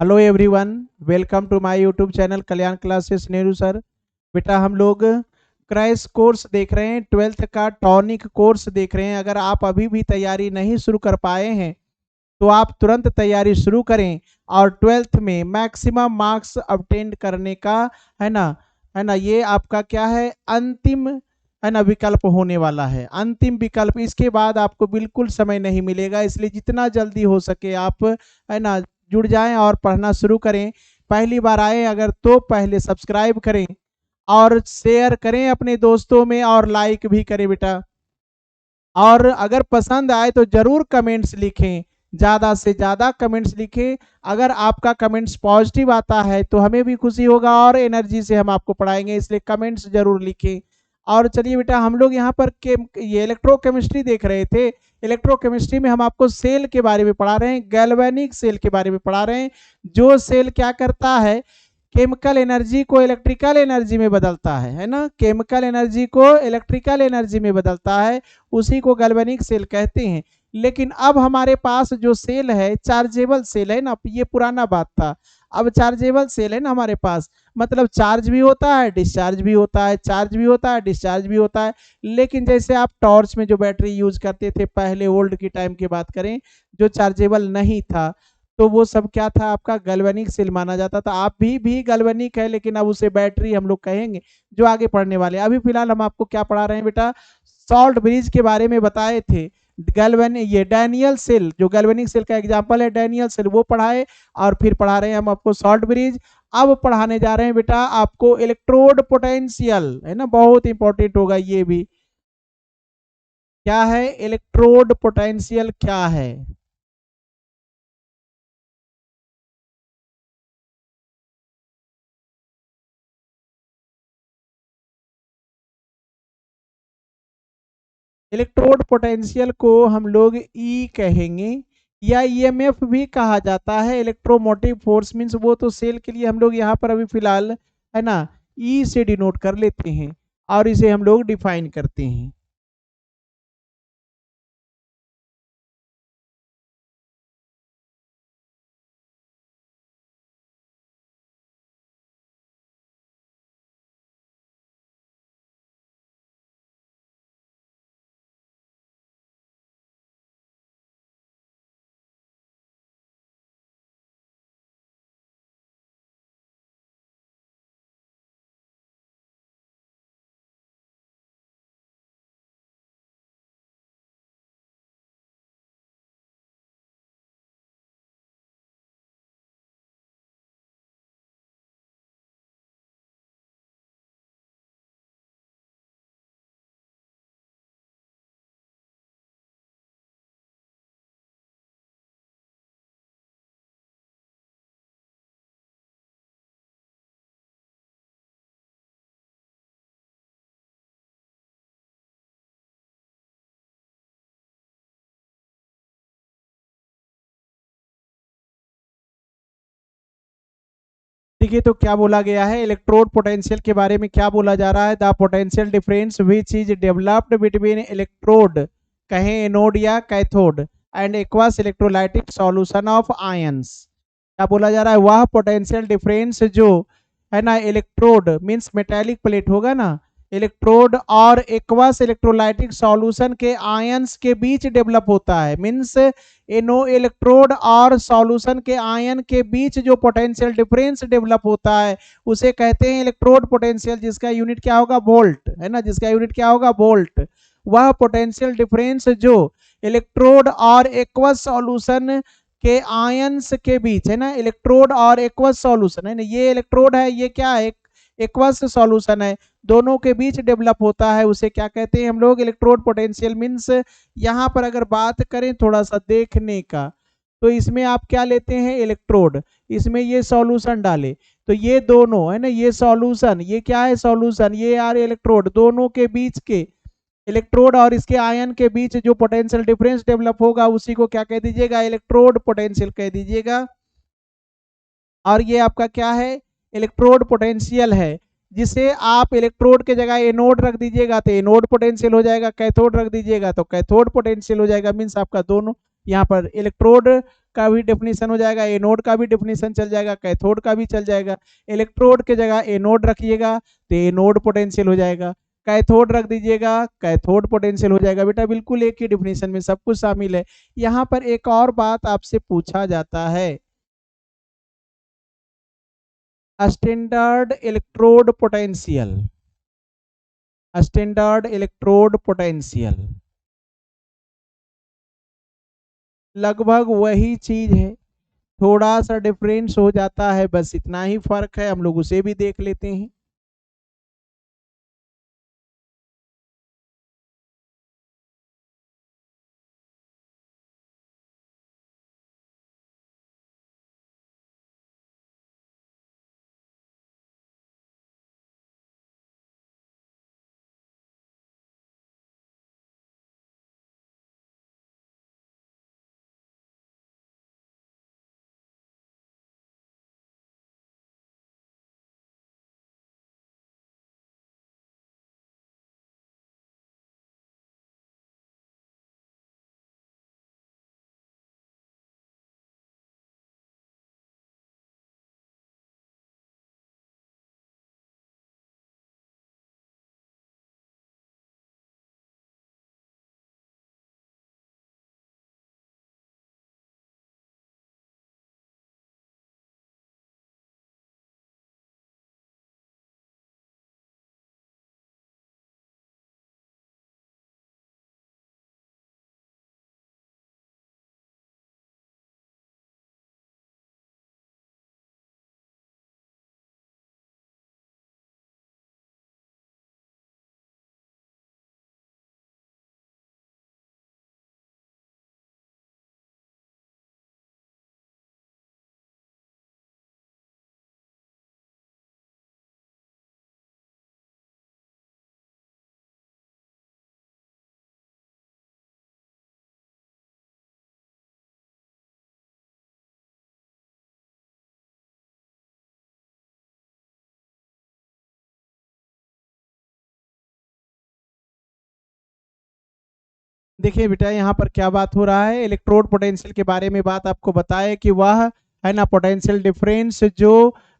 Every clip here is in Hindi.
Hello everyone, welcome to my YouTube channel Kalyan classes Nehru sir. बेटा हम लोग क्रैश कोर्स देख रहे हैं, 12th का टॉनिक कोर्स देख रहे हैं। अगर आप अभी भी तैयारी नहीं शुरू कर पाए हैं तो आप तुरंत तैयारी शुरू करें और 12th में मैक्सिमम मार्क्स ऑब्टेन करने का है ना ये आपका क्या है, अंतिम है ना विकल्प होने वाला है। अंतिम विकल्प, इसके बाद आपको बिल्कुल समय नहीं मिलेगा, इसलिए जितना जल्दी हो सके आप है ना जुड़ जाएं और पढ़ना शुरू करें। पहली बार आए अगर तो पहले सब्सक्राइब करें और शेयर करें अपने दोस्तों में और लाइक भी करें बेटा। और अगर पसंद आए तो जरूर कमेंट्स लिखें, ज्यादा से ज्यादा कमेंट्स लिखें। अगर आपका कमेंट्स पॉजिटिव आता है तो हमें भी खुशी होगा और एनर्जी से हम आपको पढ़ाएंगे, इसलिए कमेंट्स जरूर लिखें। और चलिए बेटा, हम लोग यहाँ पर ये इलेक्ट्रोकेमिस्ट्री देख रहे थे। इलेक्ट्रोकेमिस्ट्री में हम आपको सेल के बारे में पढ़ा रहे हैं, गैल्वेनिक सेल के बारे में पढ़ा रहे हैं। जो सेल क्या करता है, केमिकल एनर्जी को इलेक्ट्रिकल एनर्जी में बदलता है ना, केमिकल एनर्जी को इलेक्ट्रिकल एनर्जी में बदलता है, उसी को गैल्वेनिक सेल कहते हैं। लेकिन अब हमारे पास जो सेल है चार्जेबल सेल है ना, ये पुराना बात था। अब चार्जेबल सेल है ना हमारे पास, मतलब चार्ज भी होता है डिस्चार्ज भी होता है, चार्ज भी होता है डिस्चार्ज भी होता है। लेकिन जैसे आप टॉर्च में जो बैटरी यूज करते थे पहले, ओल्ड की टाइम की बात करें, जो चार्जेबल नहीं था तो वो सब क्या था, आपका गैल्वेनिक सेल माना जाता था। आप भी गैल्वेनिक है, लेकिन अब उसे बैटरी हम लोग कहेंगे जो आगे पढ़ने वाले। अभी फिलहाल हम आपको क्या पढ़ा रहे हैं बेटा, सॉल्ट ब्रिज के बारे में बताए थे। ये डैनियल सेल, जो गैल्वेनिक सेल का एग्जांपल है डैनियल सेल, वो पढ़ाए। और फिर पढ़ा रहे हैं हम आपको सॉल्ट ब्रिज। अब पढ़ाने जा रहे हैं बेटा आपको इलेक्ट्रोड पोटेंशियल, है ना, बहुत इंपॉर्टेंट होगा ये भी। क्या है इलेक्ट्रोड पोटेंशियल, क्या है? इलेक्ट्रोड पोटेंशियल को हम लोग ई कहेंगे, या ईएमएफ भी कहा जाता है। इलेक्ट्रोमोटिव फोर्स मींस, वो तो सेल के लिए हम लोग यहाँ पर अभी फिलहाल है ना ई से डिनोट कर लेते हैं और इसे हम लोग डिफाइन करते हैं। ठीक है, तो क्या बोला गया है इलेक्ट्रोड पोटेंशियल के बारे में, क्या बोला जा रहा है, the potential difference which is developed between electrode, कहें एनोड या cathode, and aqueous electrolytic solution of ions. क्या बोला जा रहा है, वह पोटेंशियल डिफरेंस जो है ना इलेक्ट्रोड मींस मेटेलिक प्लेट होगा ना, इलेक्ट्रोड और एक्वस इलेक्ट्रोलाइटिक सॉल्यूशन के आयंस के बीच डेवलप होता है। मींस इनो इलेक्ट्रोड और सॉल्यूशन के आयन के बीच जो पोटेंशियल डिफरेंस डेवलप होता है उसे कहते हैं इलेक्ट्रोड पोटेंशियल, जिसका यूनिट क्या होगा, वोल्ट, है ना, जिसका यूनिट क्या होगा, वोल्ट। वह पोटेंशियल डिफरेंस जो इलेक्ट्रोड और एक्वस सॉल्यूशन के आयंस के बीच, है ना, इलेक्ट्रोड और एक्वस सॉल्यूशन, है ना, ये इलेक्ट्रोड है, ये क्या है, एक्वस सॉल्यूशन है, दोनों के बीच डेवलप होता है, उसे क्या कहते हैं हम लोग, इलेक्ट्रोड पोटेंशियल। मींस यहाँ पर अगर बात करें थोड़ा सा देखने का, तो इसमें आप क्या लेते हैं, इलेक्ट्रोड, इसमें ये सॉल्यूशन डाले, तो ये दोनों है ना, ये सॉल्यूशन, ये क्या है, सॉल्यूशन, ये यार इलेक्ट्रोड, दोनों के बीच के इलेक्ट्रोड और इसके आयन के बीच जो पोटेंशियल डिफरेंस डेवलप होगा उसी को क्या कह दीजिएगा, इलेक्ट्रोड पोटेंशियल कह दीजिएगा। और ये आपका क्या है, इलेक्ट्रोड पोटेंशियल है, जिसे आप इलेक्ट्रोड के जगह एनोड रख दीजिएगा तो एनोड पोटेंशियल हो जाएगा, कैथोड रख दीजिएगा तो कैथोड पोटेंशियल हो जाएगा। मींस आपका दोनों यहाँ पर इलेक्ट्रोड का भी डेफिनेशन हो जाएगा, एनोड का भी डेफिनेशन चल जाएगा, कैथोड का भी चल जाएगा। इलेक्ट्रोड के जगह एनोड रखिएगा तो एनोड पोटेंशियल हो जाएगा, कैथोड रख दीजिएगा कैथोड पोटेंशियल हो जाएगा। बेटा बिल्कुल एक ही डेफिनेशन में सब कुछ शामिल है। यहाँ पर एक और बात आपसे पूछा जाता है, standard electrode potential, standard electrode potential लगभग वही चीज है, थोड़ा सा डिफरेंस हो जाता है, बस इतना ही फर्क है, हम लोग उसे भी देख लेते हैं। देखिए बेटा यहाँ पर क्या बात हो रहा है, इलेक्ट्रोड पोटेंशियल के बारे में बात आपको बताए कि वह है ना पोटेंशियल डिफरेंस जो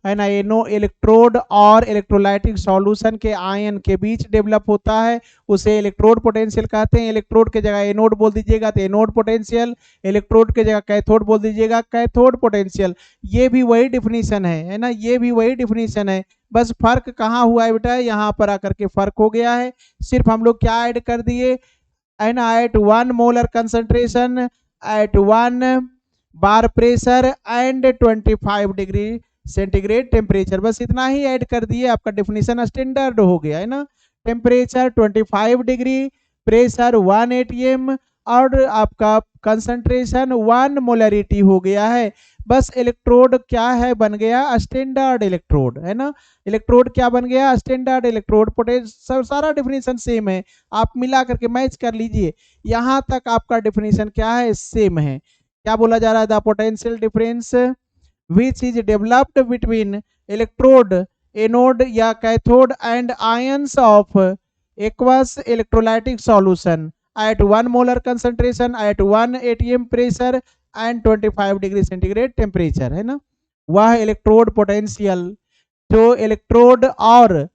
है ना एनो इलेक्ट्रोड और इलेक्ट्रोलाइटिक सॉल्यूशन के आयन के बीच डेवलप होता है, उसे इलेक्ट्रोड पोटेंशियल कहते हैं। इलेक्ट्रोड के जगह एनोड बोल दीजिएगा तो एनोड पोटेंशियल, इलेक्ट्रोड के जगह कैथोड बोल दीजिएगा कैथोड पोटेंशियल। ये भी वही डिफिनीशन है ना, ये भी वही डिफिनीशन है, बस फर्क कहाँ हुआ है बेटा, यहाँ पर आकर के फर्क हो गया है। सिर्फ हम लोग क्या ऐड कर दिए, and at 1 molar concentration at 1 bar pressure and 25 degree centigrade temperature, बस इतना ही ऐड कर दिए, आपका डेफिनेशन स्टैंडर्ड हो गया है ना। टेम्परेचर 25 डिग्री, प्रेशर 1 एटीएम और आपका कंसंट्रेशन 1 मोलरिटी हो गया है। बस इलेक्ट्रोड क्या है, बन गया स्टैंडर्ड इलेक्ट्रोड, है ना। इलेक्ट्रोड क्या बन गया, स्टैंडर्ड इलेक्ट्रोड। पोटेंशियल सारा डिफिनेशन सेम है, आप मिला करके मैच कर लीजिए। यहां तक आपका डिफिनेशन क्या है, सेम है। क्या बोला जा रहा है, the potential difference which is developed between electrode anode या cathode and ions of aqueous electrolytic solution at 1 molar concentration at 1 ATM pressure and 25 degree centigrade temperature, है ना। वह इलेक्ट्रोड पोटेंशियल जो इलेक्ट्रोड और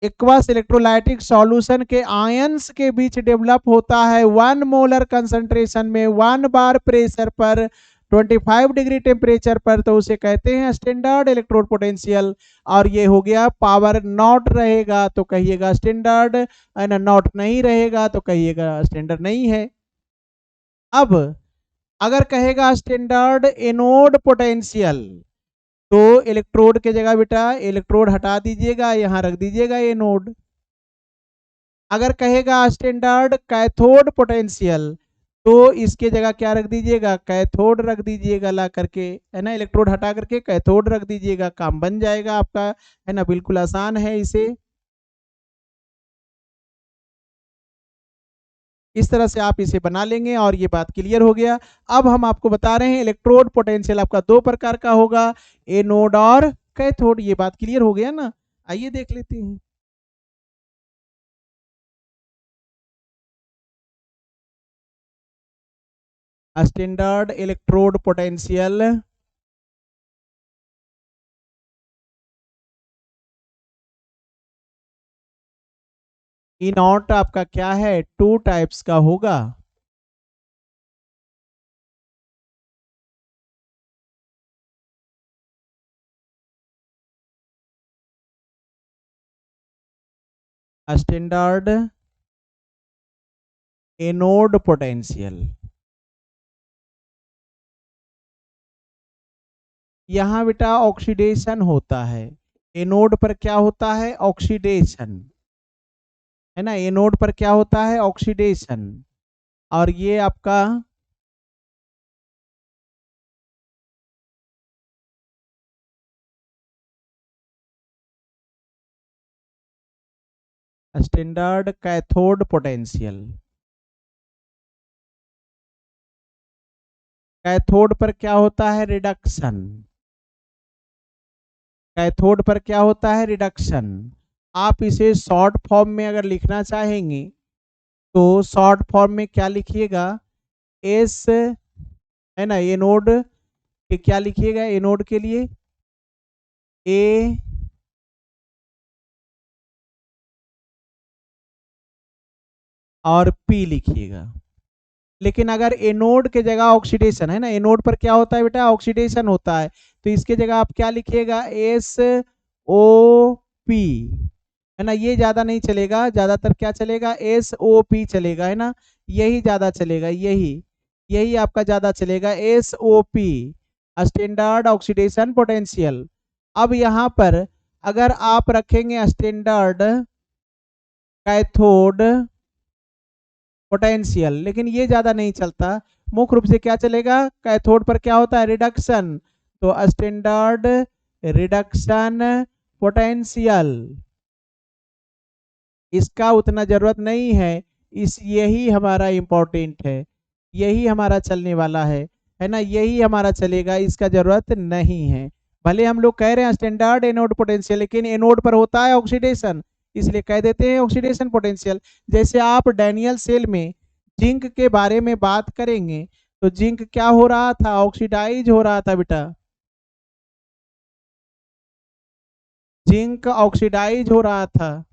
एक्वस इलेक्ट्रोलाइटिक सॉल्यूशन के आयंस के बीच डेवलप होता है 1 मोलर कंसंट्रेशन में 1 बार प्रेशर पर 25 डिग्री टेम्परेचर पर, तो उसे कहते हैं स्टैंडर्ड इलेक्ट्रोड पोटेंशियल। और ये हो गया, पावर नॉट रहेगा तो कहिएगा स्टैंडर्ड, नॉट नहीं रहेगा तो कहिएगा स्टैंडर्ड नहीं है। अब अगर कहेगा स्टैंडर्ड एनोड पोटेंशियल, तो इलेक्ट्रोड के जगह बेटा इलेक्ट्रोड हटा दीजिएगा, यहां रख दीजिएगा एनोड। अगर कहेगा स्टैंडर्ड कैथोड पोटेंशियल, तो इसके जगह क्या रख दीजिएगा, कैथोड रख दीजिएगा ला करके, है ना। इलेक्ट्रोड हटा करके कैथोड रख दीजिएगा, काम बन जाएगा आपका, है ना। बिल्कुल आसान है इसे इस तरह से आप इसे बना लेंगे और ये बात क्लियर हो गया। अब हम आपको बता रहे हैं इलेक्ट्रोड पोटेंशियल आपका दो प्रकार का होगा, एनोड और कैथोड। ये बात क्लियर हो गया ना, आइए देख लेते हैं। Standard electrode potential E not आपका क्या है, 2 टाइप्स का होगा। स्टैंडर्ड एनोड पोटेंशियल, यहां बेटा ऑक्सीडेशन होता है। एनोड पर क्या होता है, ऑक्सीडेशन, है ना। एनोड पर क्या होता है, ऑक्सीडेशन। और ये आपका स्टैंडर्ड कैथोड पोटेंशियल। कैथोड पर क्या होता है, रिडक्शन। कैथोड पर क्या होता है, रिडक्शन। आप इसे शॉर्ट फॉर्म में अगर लिखना चाहेंगे तो शॉर्ट फॉर्म में क्या लिखिएगा, एस, है ना। एनोड के क्या लिखिएगा, एनोड के लिए ए और पी लिखिएगा। लेकिन अगर एनोड के जगह ऑक्सीडेशन, है ना, एनोड पर क्या होता है बेटा, ऑक्सीडेशन होता है, तो इसके जगह आप क्या लिखिएगा, एस ओ पी, है ना। ये ज्यादा नहीं चलेगा, ज्यादातर क्या चलेगा, एस ओ पी चलेगा, है ना। यही ज्यादा चलेगा, यही यही आपका ज्यादा चलेगा, S O P, standard oxidation potential. अब यहां पर अगर आप रखेंगे स्टैंडर्ड कैथोड पोटेंशियल, लेकिन ये ज्यादा नहीं चलता। मुख्य रूप से क्या चलेगा, कैथोड पर क्या होता है, रिडक्शन, तो स्टैंडर्ड रिडक्शन पोटेंशियल, इसका उतना जरूरत नहीं है। इस यही हमारा इंपॉर्टेंट है, यही हमारा चलने वाला है ना, यही हमारा चलेगा, इसका जरूरत नहीं है। भले हम लोग कह रहे हैं स्टैंडर्ड एनोड पोटेंशियल, लेकिन एनोड पर होता है ऑक्सीडेशन, इसलिए कह देते हैं ऑक्सीडेशन पोटेंशियल। जैसे आप डैनियल सेल में जिंक के बारे में बात करेंगे तो जिंक क्या हो रहा था, ऑक्सीडाइज हो रहा था बेटा, जिंक ऑक्सीडाइज हो रहा था।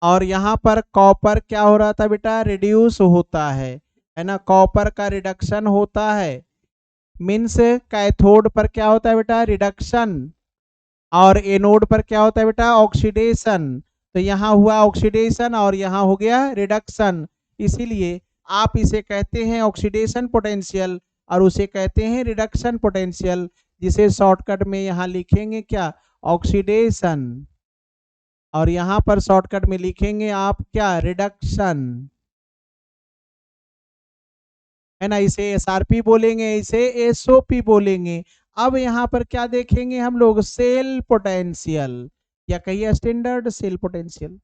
और यहाँ पर कॉपर क्या हो रहा था बेटा, रिड्यूस होता है ना, कॉपर का रिडक्शन होता है। मीन्स कैथोड पर क्या होता है बेटा, रिडक्शन, और एनोड पर क्या होता है बेटा, ऑक्सीडेशन। तो यहाँ हुआ ऑक्सीडेशन और यहाँ हो गया रिडक्शन, इसीलिए आप इसे कहते हैं ऑक्सीडेशन पोटेंशियल और उसे कहते हैं रिडक्शन पोटेंशियल, जिसे शॉर्टकट में यहाँ लिखेंगे क्या, ऑक्सीडेशन, और यहां पर शॉर्टकट में लिखेंगे आप क्या, रिडक्शन, है ना। इसे एसआरपी बोलेंगे, इसे एसओपी बोलेंगे। अब यहां पर क्या देखेंगे हम लोग, सेल पोटेंशियल, या कहिए स्टैंडर्ड सेल पोटेंशियल,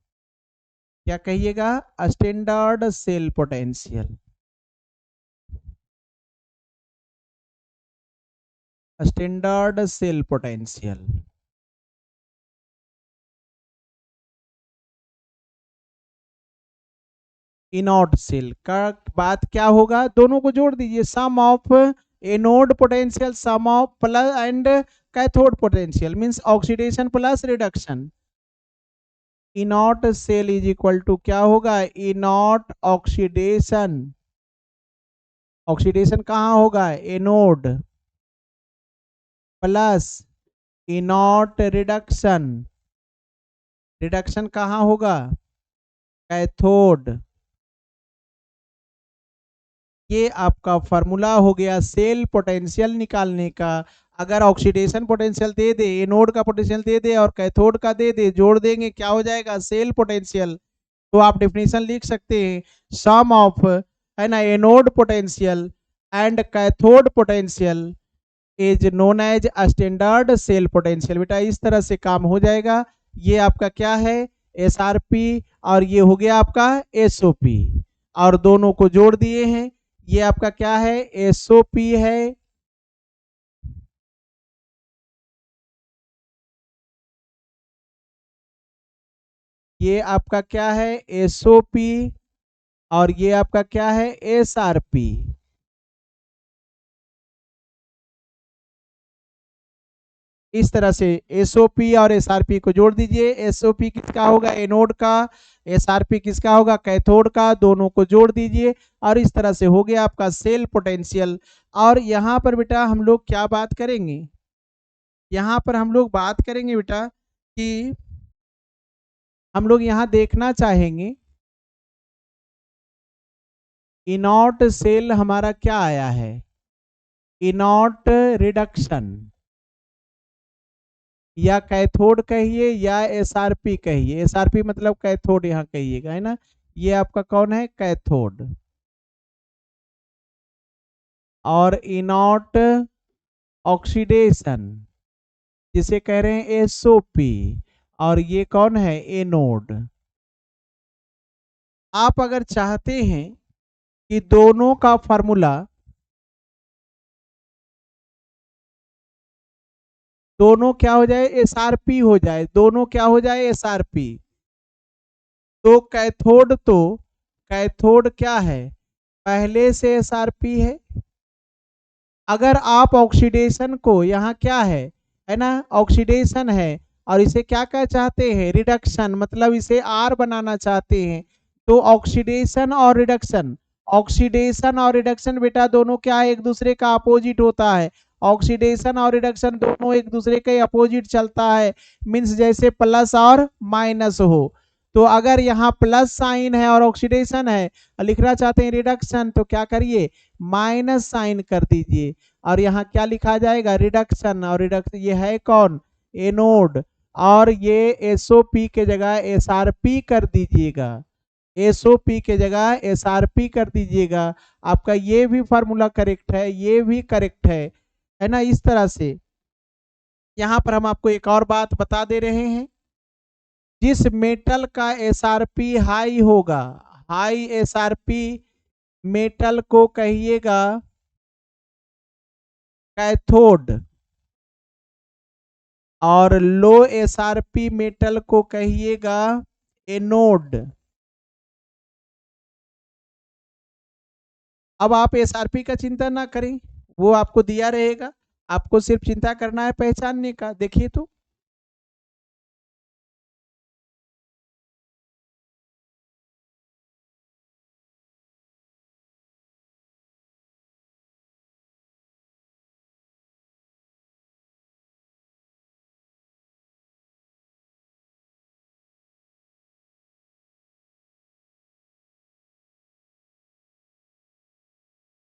क्या कहिएगा, standard cell potential, standard cell potential. E naught cell का बात क्या होगा, दोनों को जोड़ दीजिए, sum of anode potential sum of plus and cathode potential, means oxidation plus reduction. E naught cell is equal to क्या होगा, इनॉट ऑक्सीडेशन, ऑक्सीडेशन कहाँ होगा, anode, plus E naught reduction, reduction कहाँ होगा, कैथोड। ये आपका फॉर्मूला हो गया सेल पोटेंशियल निकालने का। अगर ऑक्सीडेशन पोटेंशियल दे दे, एनोड का पोटेंशियल दे दे और कैथोड का दे दे, जोड़ देंगे क्या हो जाएगा, सेल पोटेंशियल। तो आप डेफिनेशन लिख सकते हैं, सम ऑफ, है ना, anode potential and cathode potential is known as standard cell potential. बेटा इस तरह से काम हो जाएगा। ये आपका क्या है, एसआरपी, और ये हो गया आपका एसओपी, और दोनों को जोड़ दिए हैं। ये आपका क्या है, एसओपी है, ये आपका क्या है एसओपी और ये आपका क्या है एसआरपी। इस तरह से एसओपी और एसआरपी को जोड़ दीजिए। एसओपी किसका होगा एनोड का, एसआरपी किसका होगा कैथोड का, दोनों को जोड़ दीजिए और इस तरह से हो गया आपका सेल पोटेंशियल। और यहाँ पर बेटा हम लोग क्या बात करेंगे, यहाँ पर हम लोग बात करेंगे बेटा कि हम लोग यहाँ देखना चाहेंगे इनॉट सेल हमारा क्या आया है, इनॉट रिडक्शन या कैथोड कहिए या एसआरपी कहिए, एसआरपी मतलब कैथोड यहाँ कहिएगा है ना। ये आपका कौन है कैथोड और इनॉट ऑक्सीडेशन जिसे कह रहे हैं एसओपी और ये कौन है एनोड। आप अगर चाहते हैं कि दोनों का फॉर्मूला, दोनों क्या हो जाए एसआरपी हो जाए, दोनों क्या हो जाए एसआरपी, तो कैथोड क्या है पहले से एसआरपी है। अगर आप ऑक्सीडेशन को यहाँ क्या है ना ऑक्सीडेशन है और इसे क्या कह चाहते हैं रिडक्शन मतलब इसे आर बनाना चाहते हैं, तो ऑक्सीडेशन और रिडक्शन, ऑक्सीडेशन और रिडक्शन बेटा दोनों क्या है एक दूसरे का अपोजिट होता है। ऑक्सीडेशन और रिडक्शन दोनों एक दूसरे के अपोजिट चलता है, मीन्स जैसे प्लस और माइनस हो। तो अगर यहाँ प्लस साइन है और ऑक्सीडेशन है और लिखना चाहते हैं रिडक्शन, तो क्या करिए माइनस साइन कर दीजिए और यहाँ क्या लिखा जाएगा रिडक्शन। और रिडक्शन ये है कौन एनोड और ये एसओपी के जगह एसआरपी कर दीजिएगा, एसओपी के जगह एसआरपी कर दीजिएगा। आपका ये भी फार्मूला करेक्ट है, ये भी करेक्ट है ना। इस तरह से यहाँ पर हम आपको एक और बात बता दे रहे हैं, जिस मेटल का एसआरपी हाई होगा, हाई एसआरपी मेटल को कहिएगा कैथोड और लो एसआरपी मेटल को कहिएगा एनोड। अब आप एसआरपी का चिंता ना करें, वो आपको दिया रहेगा, आपको सिर्फ चिंता करना है पहचानने का। देखिए तो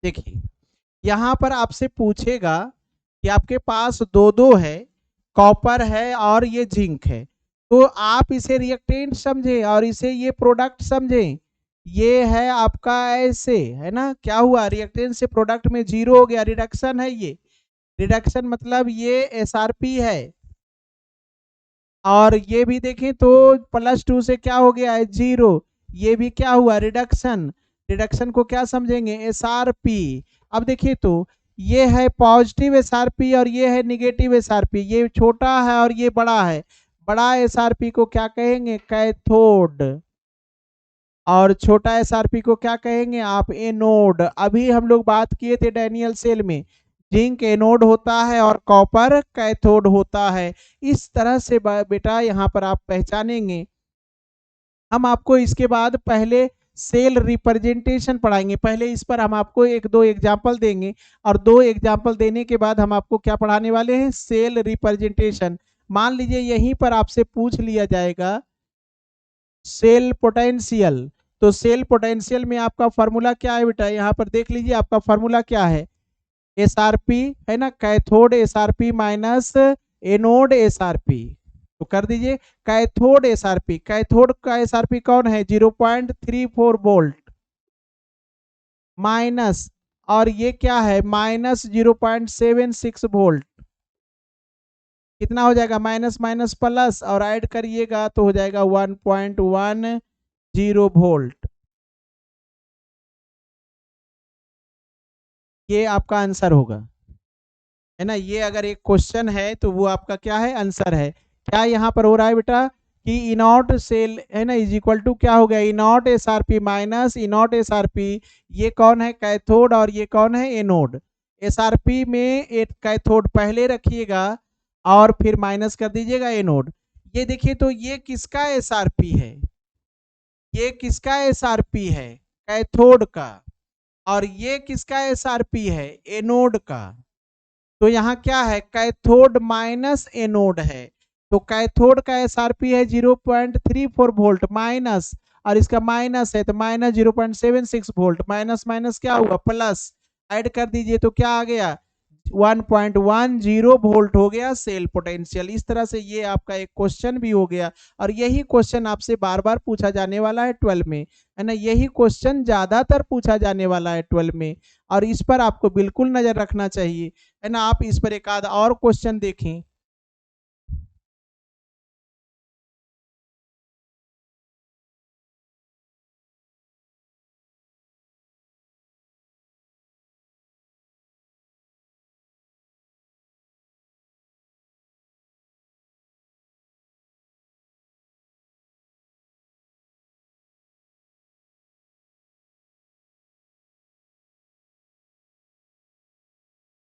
देखिए यहाँ पर आपसे पूछेगा कि आपके पास दो दो है, कॉपर है और ये जिंक है, तो आप इसे रिएक्टेंट समझे और इसे ये प्रोडक्ट समझे। ये है आपका ऐसे है ना, क्या हुआ रिएक्टेंट से प्रोडक्ट में जीरो हो गया, रिडक्शन है ये, रिडक्शन मतलब ये एसआरपी है। और ये भी देखें तो +2 से क्या हो गया है जीरो, ये भी क्या हुआ रिडक्शन, रिडक्शन को क्या समझेंगे एसआरपी। अब देखिए तो ये है पॉजिटिव एसआरपी और ये है निगेटिव एसआरपी, ये छोटा है और ये बड़ा है, बड़ा एसआरपी को क्या कहेंगे कैथोड और छोटा एसआरपी को क्या कहेंगे आप एनोड। अभी हम लोग बात किए थे डैनियल सेल में, जिंक एनोड होता है और कॉपर कैथोड होता है। इस तरह से बेटा यहाँ पर आप पहचानेंगे। हम आपको इसके बाद पहले सेल रिप्रेजेंटेशन पढ़ाएंगे, पहले इस पर हम आपको एक दो एग्जाम्पल देंगे और दो एग्जाम्पल देने के बाद हम आपको क्या पढ़ाने वाले हैं सेल रिप्रेजेंटेशन। मान लीजिए यहीं पर आपसे पूछ लिया जाएगा सेल पोटेंशियल, तो सेल पोटेंशियल में आपका फॉर्मूला क्या है बेटा, यहाँ पर देख लीजिए आपका फॉर्मूला क्या है एसआरपी है ना, cathode SRP minus anode SRP. तो कर दीजिए कैथोड एसआरपी, कैथोड का एसआरपी कौन है 0.34 वोल्ट माइनस, और ये क्या है माइनस 0.76 वोल्ट, कितना हो जाएगा माइनस माइनस प्लस और ऐड करिएगा तो हो जाएगा 1.10 वोल्ट। ये आपका आंसर होगा है ना। ये अगर एक क्वेश्चन है तो वो आपका क्या है आंसर है। क्या यहाँ पर हो रहा है बेटा कि इनॉट सेल है ना इज इक्वल टू क्या हो गया, इनॉट एसआरपी माइनस इनॉट एसआरपी। ये कौन है, कैथोड, और ये कौन है, एनोड। एसआरपी में एक कैथोड पहले रखिएगा और फिर माइनस कर दीजिएगा एनोड। ये देखिए तो ये किसका एसआरपी है, ये किसका एसआरपी है, कैथोड का, और ये किसका एसआरपी है, एनोड का। तो यहाँ क्या है, कैथोड माइनस एनोड है। तो कैथोड का एसआरपी है 0.34 वोल्ट माइनस, और इसका माइनस है तो माइनस 0.76 वोल्ट, माइनस माइनस क्या हुआ, प्लस। ऐड कर दीजिए तो क्या आ गया, 1.10 वोल्ट हो गया सेल पोटेंशियल। इस तरह से ये आपका एक क्वेश्चन भी हो गया, और यही क्वेश्चन आपसे बार बार पूछा जाने वाला है 12 में, है ना। यही क्वेश्चन ज्यादातर पूछा जाने वाला है 12 में, और इस पर आपको बिल्कुल नजर रखना चाहिए, है ना। आप इस पर एक आध और क्वेश्चन देखें।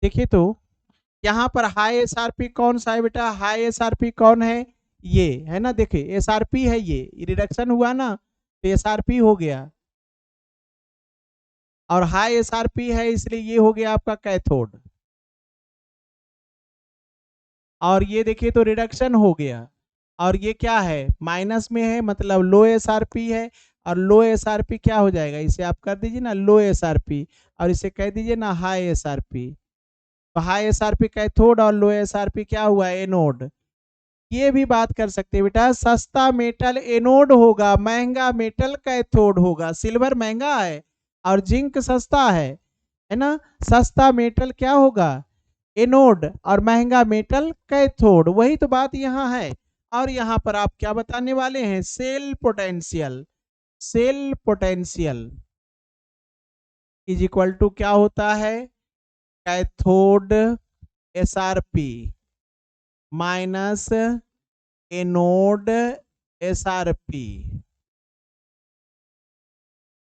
देखिए तो यहाँ पर हाई एसआरपी कौन सा है बेटा, हाई एसआरपी कौन है, ये है ना। देखिए एसआरपी है, ये रिडक्शन हुआ ना तो एसआरपी हो गया, और हाई एसआरपी है इसलिए ये हो गया आपका कैथोड। और ये देखिए तो रिडक्शन हो गया, और ये क्या है, माइनस में है, मतलब लो एसआरपी है। और लो एसआरपी क्या हो जाएगा, इसे आप कर दीजिए ना लो एसआरपी, और इसे कह दीजिए ना हाई एसआरपी। तो हाई एसआरपी कैथोड और लो एसआरपी क्या हुआ, एनोड। ये भी बात कर सकते हैं बेटा, सस्ता मेटल एनोड होगा, महंगा मेटल कैथोड होगा। सिल्वर महंगा है और जिंक सस्ता है ना। सस्ता मेटल क्या होगा, एनोड, और महंगा मेटल कैथोड। वही तो बात यहाँ है। और यहाँ पर आप क्या बताने वाले हैं, cell potential. Cell potential is equal to क्या होता है, cathode SRP minus anode SRP.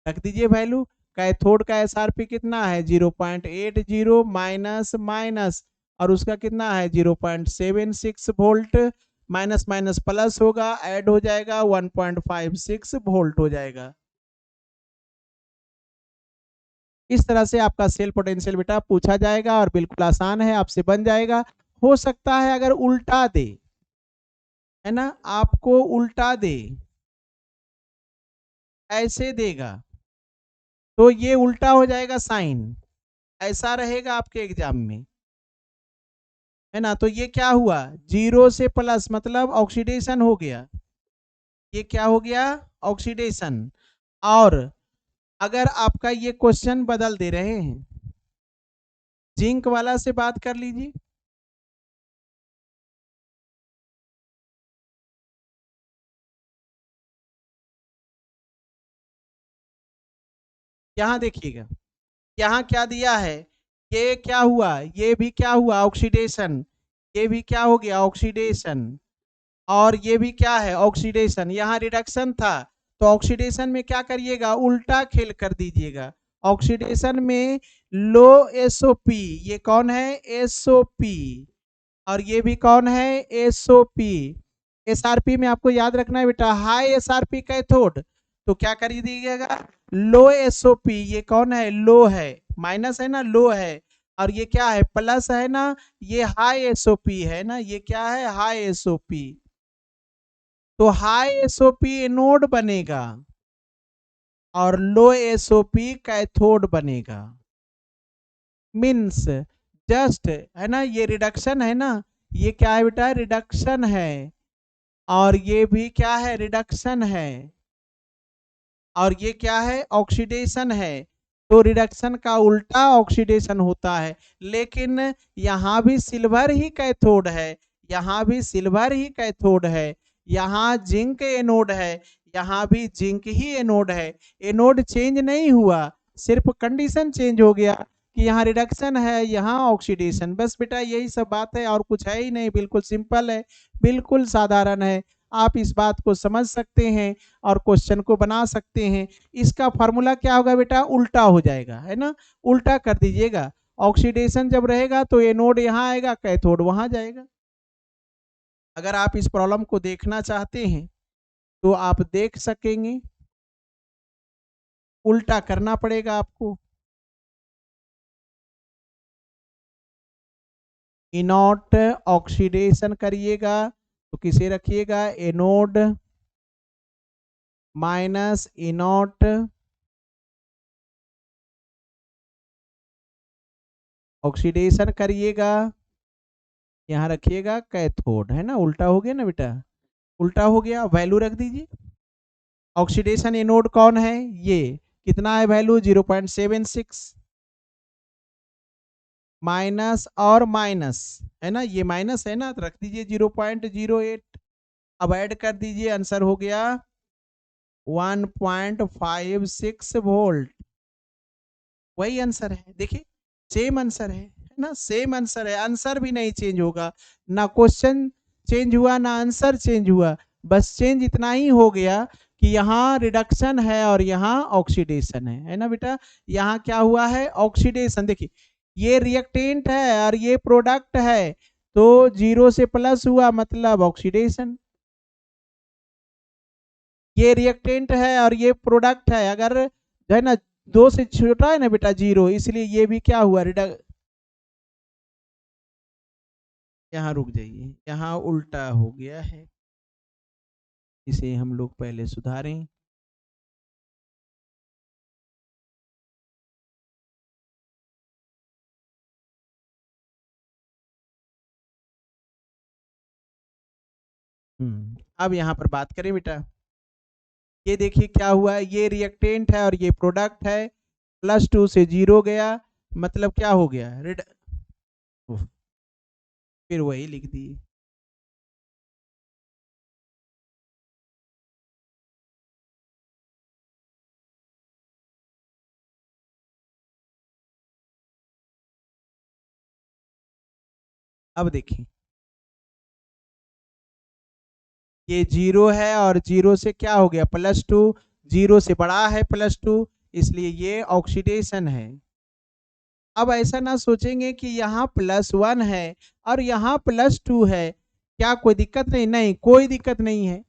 रख दीजिए वैल्यू। कैथोड का एसआरपी कितना है 0.80 माइनस माइनस, और उसका कितना है 0.76 वोल्ट, माइनस माइनस प्लस होगा, ऐड हो जाएगा 1.56 वोल्ट हो जाएगा। इस तरह से आपका सेल पोटेंशियल बेटा पूछा जाएगा, और बिल्कुल आसान है, आपसे बन जाएगा। हो सकता है अगर उल्टा दे, है ना, आपको उल्टा दे, ऐसे देगा तो ये उल्टा हो जाएगा साइन, ऐसा रहेगा आपके एग्जाम में, है ना। तो ये क्या हुआ, जीरो से प्लस मतलब ऑक्सीडेशन हो गया, ये क्या हो गया, ऑक्सीडेशन। और अगर आपका ये क्वेश्चन बदल दे रहे हैं, जिंक वाला से बात कर लीजिए। यहाँ देखिएगा, यहाँ क्या दिया है, ये क्या हुआ, ये भी क्या हुआ, ऑक्सीडेशन। ये भी क्या हो गया, ऑक्सीडेशन। और ये भी क्या है, ऑक्सीडेशन। यहाँ रिडक्शन था, तो ऑक्सीडेशन में क्या करिएगा, उल्टा खेल कर दीजिएगा। ऑक्सीडेशन में लो एसओपी, ये कौन है, एसओपी, और ये भी कौन है, एसओपी। एसआरपी में आपको याद रखना है बेटा, हाई एसआरपी कैथोड, तो क्या कर दीजिएगा, लो एसओपी। ये कौन है, लो है, माइनस है ना, लो है। और ये क्या है, प्लस है ना, ये हाई एसओपी है ना, ये क्या है, हाई एसओपी। तो हाई एसओपी एनोड बनेगा, और लो एसओपी कैथोड बनेगा। मीन्स जस्ट, है ना, ये रिडक्शन है ना, ये क्या है बेटा, रिडक्शन है, और ये भी क्या है, रिडक्शन है, और ये क्या है, ऑक्सीडेशन है। तो रिडक्शन का उल्टा ऑक्सीडेशन होता है। लेकिन यहाँ भी सिल्वर ही कैथोड है, यहाँ भी सिल्वर ही कैथोड है, यहाँ जिंक एनोड है, यहाँ भी जिंक ही एनोड है। एनोड चेंज नहीं हुआ, सिर्फ कंडीशन चेंज हो गया कि यहाँ रिडक्शन है, यहाँ ऑक्सीडेशन। बस बेटा यही सब बात है, और कुछ है ही नहीं, बिल्कुल सिंपल है, बिल्कुल साधारण है। आप इस बात को समझ सकते हैं और क्वेश्चन को बना सकते हैं। इसका फार्मूला क्या होगा बेटा, उल्टा हो जाएगा, है ना, उल्टा कर दीजिएगा। ऑक्सीडेशन जब रहेगा तो एनोड यहाँ आएगा, कैथोड वहां जाएगा। अगर आप इस प्रॉब्लम को देखना चाहते हैं तो आप देख सकेंगे, उल्टा करना पड़ेगा आपको। इनॉट ऑक्सीडेशन करिएगा तो किसे रखिएगा, एनोड माइनस इनॉट ऑक्सीडेशन करिएगा, यहाँ रखिएगा कैथोड, है ना, उल्टा हो गया ना बेटा, उल्टा हो गया। वैल्यू रख दीजिए। ऑक्सीडेशन एनोड कौन है, ये कितना है वैल्यू, 0.76 माइनस और माइनस, है ना, ये माइनस है ना, तो रख दीजिए 0.08। अब ऐड कर दीजिए, आंसर हो गया 1.56 वोल्ट। वही आंसर है, देखिए सेम आंसर है ना, सेम आंसर है, आंसर भी नहीं चेंज होगा, ना क्वेश्चन चेंज हुआ ना आंसर चेंज हुआ, बस चेंज इतना ही हो गया कि यहाँ रिडक्शन है और यहाँ ऑक्सीडेशन है ना बेटा, यहाँ क्या हुआ है, ऑक्सीडेशन। देखिए ये रिएक्टेंट है और ये प्रोडक्ट है, तो 0 से प्लस हुआ मतलब ऑक्सीडेशन। ये रिएक्टेंट है और ये प्रोडक्ट है, अगर है ना 2 से छोटा है ना बेटा 0, इसलिए ये भी क्या हुआ, यहाँ रुक जाइए, यहाँ उल्टा हो गया है, इसे हम लोग पहले सुधारें। अब यहाँ पर बात करें बेटा, ये देखिए क्या हुआ है, ये रिएक्टेंट है और ये प्रोडक्ट है, +2 से 0 गया, मतलब क्या हो गया, फिर वही लिख दिए। अब देखिए ये 0 है और 0 से क्या हो गया, +2, 0 से बड़ा है +2, इसलिए ये ऑक्सीडेशन है। अब ऐसा ना सोचेंगे कि यहाँ +1 है और यहाँ +2 है, क्या कोई दिक्कत नहीं, नहीं कोई दिक्कत नहीं है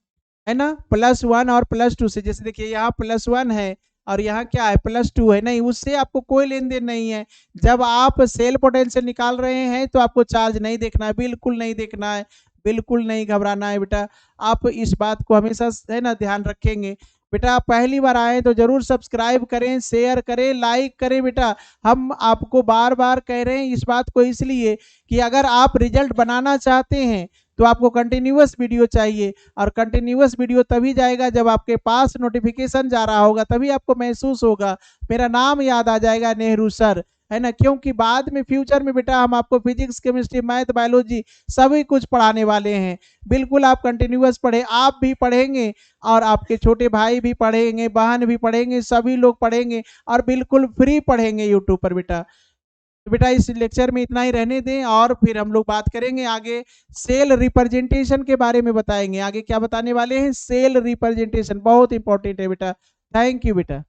ना, +1 और +2 से, जैसे देखिए यहाँ +1 है और यहाँ क्या है +2 है, नहीं उससे आपको कोई लेन देन नहीं है। जब आप सेल पोटेंशियल निकाल रहे हैं तो आपको चार्ज नहीं देखना है, बिल्कुल नहीं देखना है, बिल्कुल नहीं घबराना है बेटा। आप इस बात को हमेशा है ना ध्यान रखेंगे। बेटा आप पहली बार आए तो जरूर सब्सक्राइब करें, शेयर करें, लाइक करें बेटा। हम आपको बार बार कह रहे हैं इस बात को इसलिए कि अगर आप रिजल्ट बनाना चाहते हैं तो आपको कंटिन्यूअस वीडियो चाहिए, और कंटिन्यूअस वीडियो तभी जाएगा जब आपके पास नोटिफिकेशन जा रहा होगा, तभी आपको महसूस होगा, मेरा नाम याद आ जाएगा नेहरू सर, है ना, क्योंकि बाद में फ्यूचर में बेटा हम आपको फिजिक्स, केमिस्ट्री, मैथ, बायोलॉजी सभी कुछ पढ़ाने वाले हैं। बिल्कुल आप कंटिन्यूअस पढ़े, आप भी पढ़ेंगे और आपके छोटे भाई भी पढ़ेंगे, बहन भी पढ़ेंगे, सभी लोग पढ़ेंगे और बिल्कुल फ्री पढ़ेंगे यूट्यूब पर बेटा। तो बेटा इस लेक्चर में इतना ही रहने दें और फिर हम लोग बात करेंगे आगे, सेल रिप्रेजेंटेशन के बारे में बताएंगे। आगे क्या बताने वाले हैं, सेल रिप्रेजेंटेशन बहुत इंपॉर्टेंट है बेटा। थैंक यू बेटा।